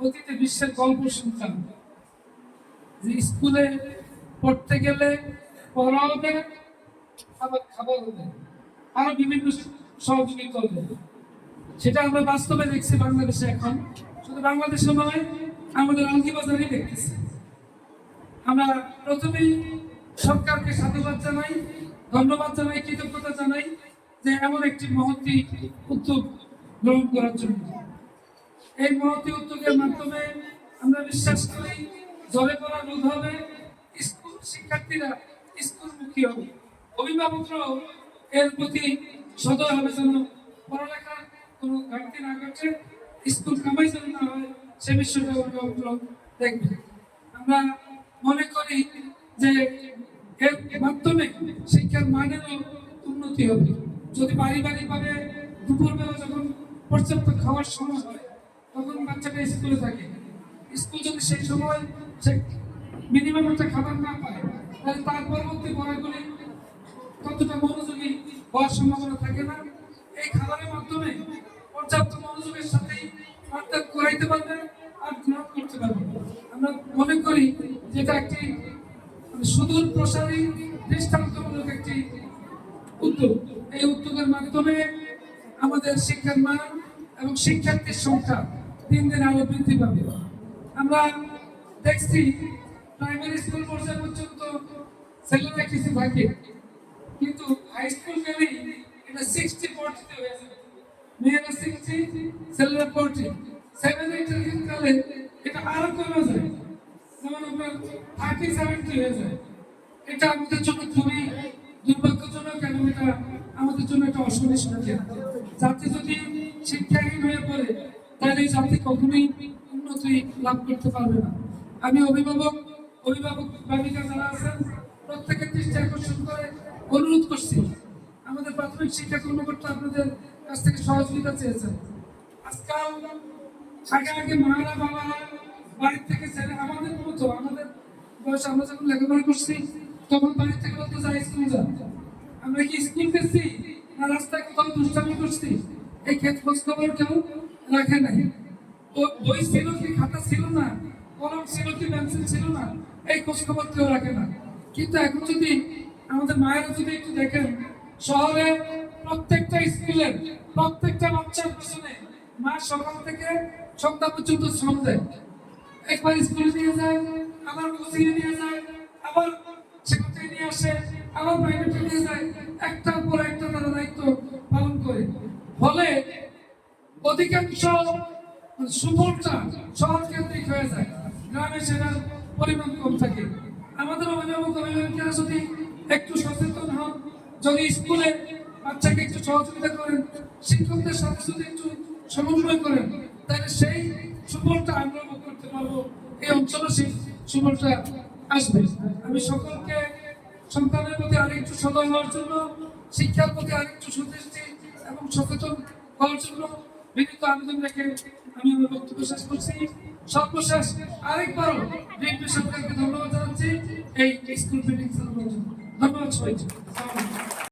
অতীতে বিশ্বের গল্প শুনতাম যে স্কুলে পড়তে গেলে পড়া হবে, আবার খাবার হবে, আরো বিভিন্ন সহযোগিতা হবে। সেটা আমরা বাস্তবে দেখছি বাংলাদেশে। এখন শুধু বাংলাদেশে নয়, আমাদের আলগীবাজারে দেখতেছি। আমরা প্রথমেই সরকারকে সাধুবাদ জানাই, ধন্যবাদ জানাই, কৃতজ্ঞতা জানাই যে এমন একটি মহতি উদ্যোগ গ্রহণ করার জন্য। এই মহতি উদ্যোগের মাধ্যমে আমরা বিশ্বাস করি জলে পড়া রোধ হবে, স্কুল শিক্ষার্থীরা স্কুলমুখী হবে, অভিভাবকরাও এর প্রতি সদয় হবে যেন পড়ালেখার কোনো ঘাটতি না ঘটে, স্কুল কামাই যেন না হয়, সে বিষয়টা অভিভাবকরাও দেখবে। আমরা মনে করি যে এর মাধ্যমে শিক্ষার মানেরও উন্নতি হবে। যদি পারিবারিকভাবে দুপুরবেলা যখন পর্যাপ্ত খাওয়ার সময় হয় তখন বাচ্চাটা স্কুলে থাকে, স্কুল যদি সেই সময় সে মিনিমাম একটা খাবার না পায় তাহলে তার পরবর্তী পড়াগুলি ততটা মনোযোগী হওয়ার সম্ভাবনা থাকে না। এই খাবারের মাধ্যমে পর্যাপ্ত মনোযোগের সাথেই অর্থাৎ করাইতে পারবে আর গ্রহণ করতে পারবে। আমরা মনে করি যেটা একটি সুদূর প্রসারী দৃষ্টান্তমূলক একটি উদ্যোগ। এই উদ্যোগের মাধ্যমে আমাদের শিক্ষার মান এবং শিক্ষার্থীর সংখ্যা দিন দিন আরো বৃদ্ধি পাবে। আমরা দেখছি প্রাইমারি স্কুল পর্যায়ে পর্যন্ত ছেলেরা কিছু থাকে, কিন্তু হাই স্কুল গেলেই এটা 60-40 হয়ে যাবে, মেয়েরা 60, ছেলেরা 40, 7-8 কালে এটা আরো কমে যায়, যেমন আপনার 30-70 হয়ে যায়। এটা আমাদের জন্য খুবই দুর্ভাগ্যজনক এবং এটা আমাদের জন্য একটা অসুবিধা। জাতি যদি শিক্ষাহীন হয়ে পড়ে তাহলে এই জাতি কখনোই উন্নতি লাভ করতে পারবে না। আমি অভিভাবক ভাবিকা যারা আছেন প্রত্যেকের দৃষ্টি আকর্ষণ করে অনুরোধ করছি, আমাদের প্রাথমিক শিক্ষা কর্মকর্তা আপনাদের কাছ থেকে সহযোগিতা চেয়েছেন। আজকাল আগে মারা বাবারা বাড়ির থেকে ছেলে আমাদের মতো, আমাদের বয়স আমরা যখন লেখাপড়া করছি তখন বাড়ি থেকে বলতো যা স্কুল যা। আমরা কি স্কুল গেছি না রাস্তায় কোথাও দুষ্টামি করছি? এই খোঁজ খবর কেউ রাখে নাই। বই ছিল কি, খাতা ছিল না, কলম ছিল কি, পেন্সিল ছিল না, এই খোঁজ খবর কেউ রাখে না। কিন্তু এখন যদি আমাদের মায়েরা যদি একটু দেখেন, শহরে প্রত্যেকটা স্কুলের প্রত্যেকটা বাচ্চার পিছনে মা সকাল থেকে সন্ধ্যা পর্যন্ত শ্রম দেয়। একবার স্কুলে নিয়ে যায়, আবার কোচিং নিয়ে যায়, আবার সেখান থেকে নিয়ে আসে, আবার প্রাইভেটে নিয়ে যায়, একটার পর একটা তারা দায়িত্ব পালন করে। ফলে অধিকাংশ সুফলটা শহর কেন্দ্রিক হয়ে যায়, গ্রামে সেটার পরিমাণ কম থাকে। আমাদের অভিভাবকেরা যদি একটু সচেতন হন, যদি স্কুলে বাচ্চাকে একটু সহযোগিতা করেন, শিক্ষকদের সাথে যদি একটু সমন্বয় করেন, তাহলে সেই সুফলটা আমরা ভোগ করতে পারবো, এই অঞ্চলে সেই সুফলটা আসবে। আমি সকলকে সন্তানের প্রতি আরেকটু সদয় হওয়ার জন্য, শিক্ষার প্রতি আরেকটু সুদৃষ্টি এবং সচেতন হওয়ার জন্য বিনীত আবেদন রেখে আমি আমার বক্তব্য শেষ করছি। সর্বশেষ আরেকবার বিএনপি সরকারকে ধন্যবাদ জানাচ্ছি এই স্কুল বিল্ডিং চালু করার জন্য। ধন্যবাদ সবাইকে।